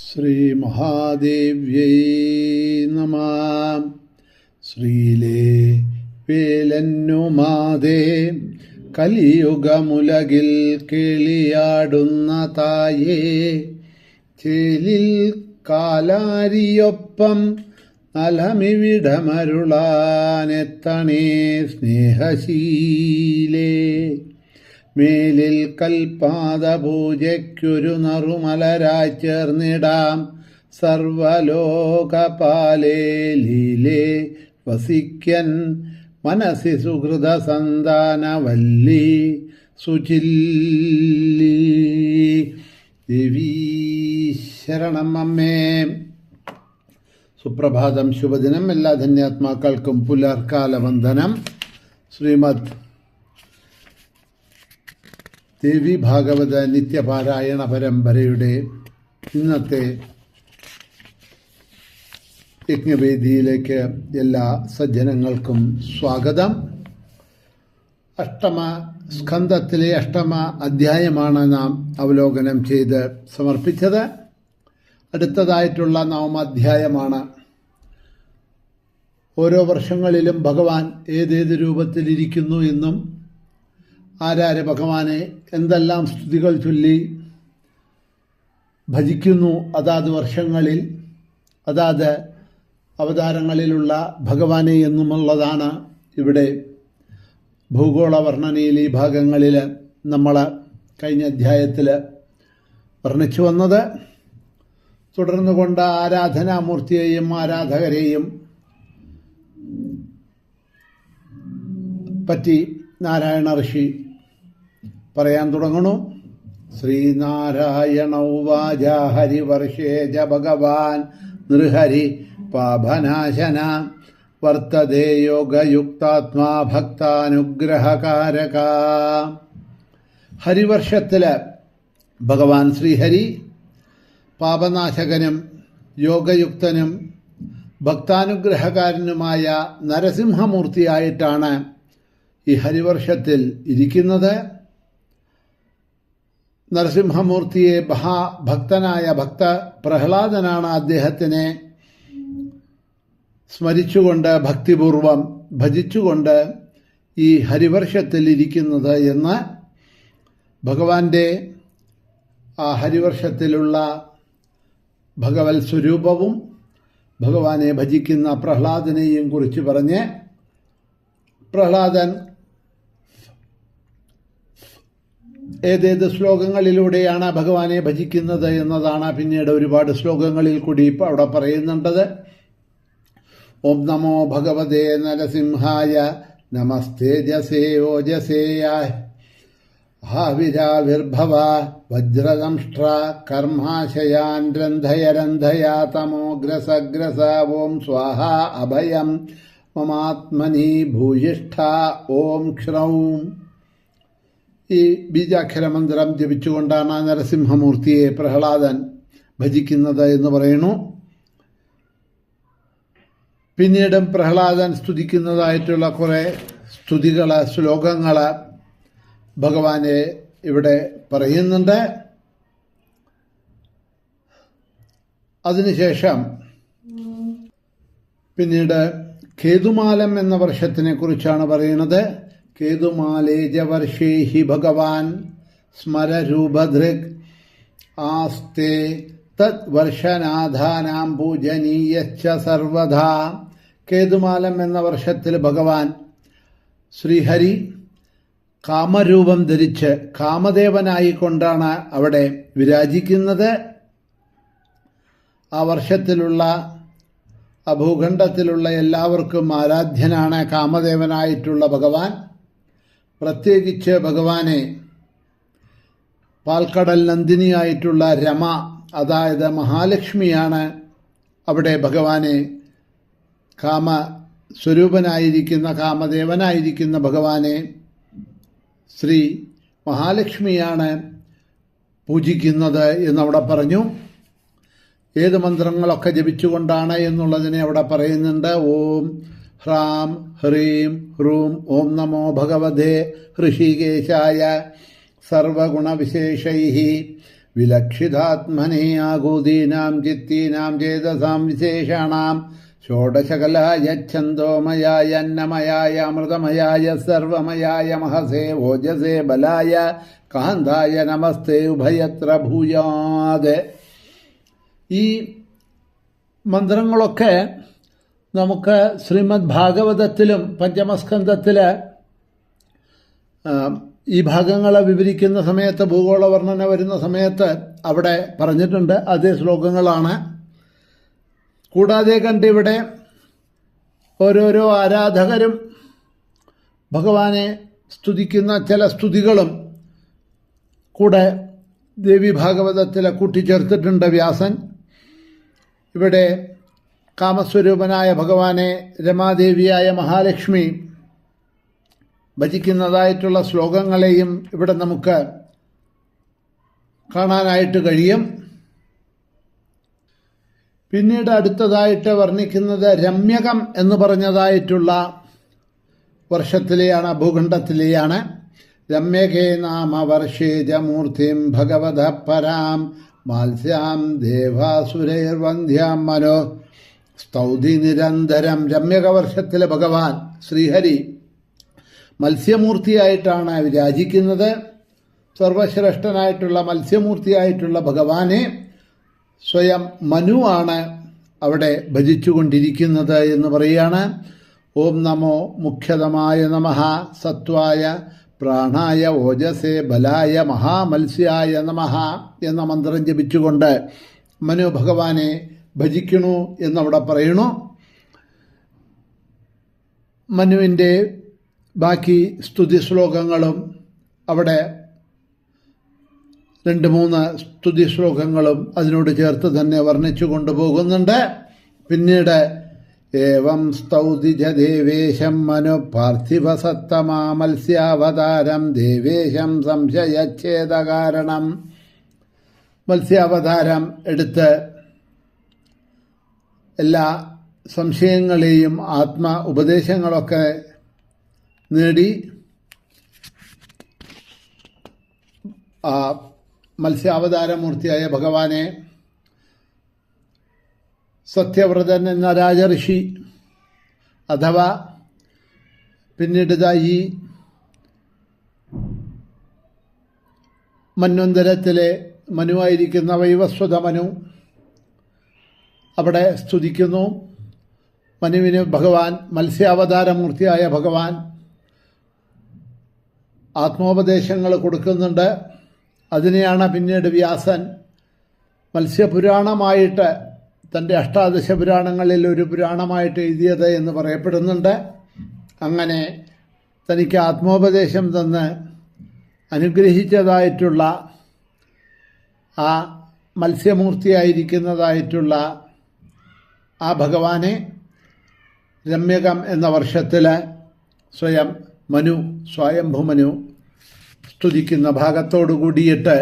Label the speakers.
Speaker 1: ശ്രീമഹാദേവ്യൈ നമഃ. ശ്രീലേ വേലന്നുമാതേ കലിയുഗമുലകിൽ കേളിയാടുന്ന തായേ, ചേലിൽ കാലാരിയൊപ്പം നലമിവിടമരുളാനെത്തണേ സ്നേഹശീലേ. മേലിൽ കൽപാദപൂജയ്ക്കൊരു നറുമലരായി ചേർന്നിടാം, സർവലോകപാലേ ലീലേ വസിക്കൻ മനസ്സി സുഹൃത സന്താനവല്ലി സുചില്ലി. ദേവീ ശരണം അമ്മേ. സുപ്രഭാതം, ശുഭദിനം. എല്ലാ ധന്യാത്മാക്കൾക്കും പുലർക്കാല വന്ദനം. ശ്രീമദ് ദേവി ഭാഗവത നിത്യപാരായണ പരമ്പരയുടെ ഇന്നത്തെ യജ്ഞവേദിയിലേക്ക് എല്ലാ സജ്ജനങ്ങൾക്കും സ്വാഗതം. അഷ്ടമ സ്കന്ധത്തിലെ അഷ്ടമ അധ്യായമാണ് നാം അവലോകനം ചെയ്ത് സമർപ്പിച്ചത്. അടുത്തതായിട്ടുള്ള നവമാധ്യായമാണ്. ഓരോ വർഷങ്ങളിലും ഭഗവാൻ ഏതേത് രൂപത്തിലിരിക്കുന്നു എന്നും ആരാര് ഭഗവാനെ എന്തെല്ലാം സ്തുതികൾ ചൊല്ലി ഭജിക്കുന്നു അതാത് വർഷങ്ങളിൽ അതാത് അവതാരങ്ങളിലുള്ള ഭഗവാനെ എന്നുമുള്ളതാണ് ഇവിടെ ഭൂഗോള വർണ്ണനയിൽ ഈ ഭാഗങ്ങളിൽ നമ്മൾ കഴിഞ്ഞ അധ്യായത്തിൽ വർണ്ണിച്ചു വന്നത്. തുടർന്നു കൊണ്ട് ആരാധനാമൂർത്തിയെയും ആരാധകരെയും പറ്റി നാരായണ ഋഷി പറയാൻ തുടങ്ങണു. ശ്രീനാരായണ ഉവാച ഹരിവർഷേജ ഭഗവാൻ നൃഹരി പാപനാശന വർത്തതേ യോഗയുക്താത്മാ ഭക്താനുഗ്രഹകാരക. ഹരിവർഷത്തില് ഭഗവാൻ ശ്രീഹരി പാപനാശകനും യോഗയുക്തനും ഭക്താനുഗ്രഹകാരനുമായ നരസിംഹമൂർത്തിയായിട്ടാണ് ഈ ഹരിവർഷത്തിൽ ഇരിക്കുന്നത്. നരസിംഹമൂർത്തിയെ മഹാഭക്തനായ ഭക്ത പ്രഹ്ലാദനാണ് അദ്ദേഹത്തിനെ സ്മരിച്ചുകൊണ്ട് ഭക്തിപൂർവം ഭജിച്ചുകൊണ്ട് ഈ ഹരിവർഷത്തിൽ ഇരിക്കുന്നത് എന്ന് ഭഗവാന്റെ ആ ഹരിവർഷത്തിലുള്ള ഭഗവത് സ്വരൂപവും ഭഗവാനെ ഭജിക്കുന്ന പ്രഹ്ലാദനെയും കുറിച്ച് പറഞ്ഞ് പ്രഹ്ലാദൻ ഏതേത് ശ്ലോകങ്ങളിലൂടെയാണ് ഭഗവാനെ ഭജിക്കുന്നത് എന്നതാണ് പിന്നീട് ഒരുപാട് ശ്ലോകങ്ങളിൽ കൂടി അവിടെ പറയുന്നുണ്ടത്. ഓം നമോ ഭഗവതേ നരസിംഹായ നമസ്തേജസേ ഓജസേയായ ആവിരാവിർഭവ വജ്രദംഷ്ട്ര കർമാശയാൻ രന്ധയ രന്ധയാ തമോഗ്രസഗ്രസ ഓം സ്വാഹ അഭയം മമാത്മനി ഭൂയിഷ്ഠ ഓം ക്ഷ്രൗം. ഈ ബീജാക്ഷരമന്ത്രം ജപിച്ചുകൊണ്ടാണ് നരസിംഹമൂർത്തിയെ പ്രഹ്ലാദൻ ഭജിക്കുന്നത് എന്ന് പറയുന്നു. പിന്നീടും പ്രഹ്ലാദൻ സ്തുതിക്കുന്നതായിട്ടുള്ള കുറേ ശ്ലോകങ്ങൾ ഭഗവാനെ ഇവിടെ പറയുന്നുണ്ട്. അതിനുശേഷം പിന്നീട് കേതുമാലം എന്ന വർഷത്തിനെ കുറിച്ചാണ് പറയുന്നത്. കേതുമാലേജ വർഷേ ഹി ഭഗവാൻ സ്മരരൂപധൃക് ആസ്തേ തത് വർഷനാഥാനാം പൂജനീയശ്ച സർവധാ. കേതുമാലം എന്ന വർഷത്തിൽ ഭഗവാൻ ശ്രീഹരി കാമരൂപം ധരിച്ച് കാമദേവനായിക്കൊണ്ടാണ് അവിടെ വിരാജിക്കുന്നത്. ആ വർഷത്തിലുള്ള ആ ഭൂഖണ്ഡത്തിലുള്ള എല്ലാവർക്കും ആരാധ്യനാണ് കാമദേവനായിട്ടുള്ള ഭഗവാൻ. പ്രത്യേകിച്ച് ഭഗവാനെ പാൽക്കടൽ നന്ദിനിയായിട്ടുള്ള രമ, അതായത് മഹാലക്ഷ്മിയാണ് അവിടെ ഭഗവാനെ കാമസ്വരൂപനായിരിക്കുന്ന കാമദേവനായിരിക്കുന്ന ഭഗവാനെ ശ്രീ മഹാലക്ഷ്മിയാണ് പൂജിക്കുന്നത് എന്നവിടെ പറഞ്ഞു. ഏത് മന്ത്രങ്ങളൊക്കെ ജപിച്ചുകൊണ്ടാണ് എന്നുള്ളതിനെ അവിടെ പറയുന്നുണ്ട്. ഓം ഹ്രാം ഹ്രീം ഹ്രൂം ഓം നമോ ഭഗവതേ ഋഷികേശായ സർവഗുണവിശേഷൈ വിലക്ഷിതാത്മനെ ആകൂതീനാം ചിത്തീനാം ചേതസാം വിശേഷാണാം ഷോഡശകലായ ഛന്ദോമയായ അന്നമയായ അമൃതമയായ സർവമയായ മഹസേ ഓജസേ ബലായ കാന്തായ നമസ്തേ ഉഭയത്ര ഭൂയാത്. ഈ മന്ത്രങ്ങളൊക്കെ നമുക്ക് ശ്രീമദ് ഭാഗവതത്തിലും പഞ്ചമസ്കന്ധത്തിൽ ഈ ഭാഗങ്ങളെ വിവരിക്കുന്ന സമയത്ത്, ഭൂഗോള വർണ്ണന വരുന്ന സമയത്ത് അവിടെ പറഞ്ഞിട്ടുണ്ട്. അതേ ശ്ലോകങ്ങളാണ്. കൂടാതെ കണ്ടിവിടെ ഓരോരോ ആരാധകരും ഭഗവാനെ സ്തുതിക്കുന്ന ചില സ്തുതികളും കൂടെ ദേവി ഭാഗവതത്തിൽ കൂട്ടിച്ചേർത്തിട്ടുണ്ട് വ്യാസൻ. ഇവിടെ കാമസ്വരൂപനായ ഭഗവാനെ രമാദേവിയായ മഹാലക്ഷ്മി ഭജിക്കുന്നതായിട്ടുള്ള ശ്ലോകങ്ങളെയും ഇവിടെ നമുക്ക് കാണാനായിട്ട് കഴിയും. പിന്നീട് അടുത്തതായിട്ട് വർണ്ണിക്കുന്നത് രമ്യകം എന്ന് പറഞ്ഞതായിട്ടുള്ള വർഷത്തിലെയാണ്, ഭൂഖണ്ഡത്തിലെയാണ്. രമ്യകേ നാമ വർഷേജ മൂർത്തിം ഭഗവത പരാം മാത്സ്യാം ദേവാസുരൈർവന്ധ്യാം മനോ സ്തൗതി നിരന്തരം. രമ്യകവർഷത്തിലെ ഭഗവാൻ ശ്രീഹരി മത്സ്യമൂർത്തിയായിട്ടാണ് വിരാജിക്കുന്നത്. സർവശ്രേഷ്ഠനായിട്ടുള്ള മത്സ്യമൂർത്തിയായിട്ടുള്ള ഭഗവാനെ സ്വയം മനുവാണ് അവിടെ ഭജിച്ചുകൊണ്ടിരിക്കുന്നത് എന്ന് പറയുകയാണ്. ഓം നമോ മുഖ്യതമായ നമഃ സത്വായ പ്രാണായ ഓജസേ ബലായ മഹാമത്സ്യായ നമഃ എന്ന മന്ത്രം ജപിച്ചുകൊണ്ട് മനു ഭഗവാനെ ഭജിക്കണു എന്നവിടെ പറയണു. മനുവിൻ്റെ ബാക്കി സ്തുതി ശ്ലോകങ്ങളും അവിടെ 2-3 സ്തുതി ശ്ലോകങ്ങളും അതിനോട് ചേർത്ത് തന്നെ വർണ്ണിച്ചു കൊണ്ടുപോകുന്നുണ്ട്. പിന്നീട് ഏവം സ്തൗതിജ ദേവേശം മനു പാർത്ഥിവസത്തമാ മത്സ്യാവതാരം ദേവേശം സംശയച്ഛേദകാരണം. മത്സ്യാവതാരം എടുത്ത് എല്ലാ സംശയങ്ങളെയും ഉപദേശങ്ങളൊക്കെ നേടി മത്സ്യാവതാരമൂർത്തിയായ ഭഗവാനെ സത്യവ്രതൻ എന്ന രാജഋഷി അഥവാ പിന്നീട് ഈ മന്വന്തരത്തിലെ മനുവായിരിക്കുന്ന വൈവസ്വത മനു അവിടെ സ്തുതിക്കുന്നു. മനുവിന് ഭഗവാൻ മത്സ്യാവതാരമൂർത്തിയായ ഭഗവാൻ ആത്മോപദേശങ്ങൾ കൊടുക്കുന്നുണ്ട്. അതിനെയാണ് പിന്നീട് വ്യാസൻ മത്സ്യപുരാണമായിട്ട് തൻ്റെ 18 പുരാണങ്ങളിൽ ഒരു പുരാണമായിട്ട് എഴുതിയത് എന്ന് പറയപ്പെടുന്നുണ്ട്. അങ്ങനെ തനിക്ക് ആത്മോപദേശം തന്ന് അനുഗ്രഹിച്ചതായിട്ടുള്ള ആ മത്സ്യമൂർത്തിയായിരിക്കുന്നതായിട്ടുള്ള ആ ഭഗവാനെ രമ്യകം എന്ന വർഷത്തിൽ സ്വയംഭുമനു സ്തുതിക്കുന്ന ഭാഗത്തോടു കൂടിയിട്ട്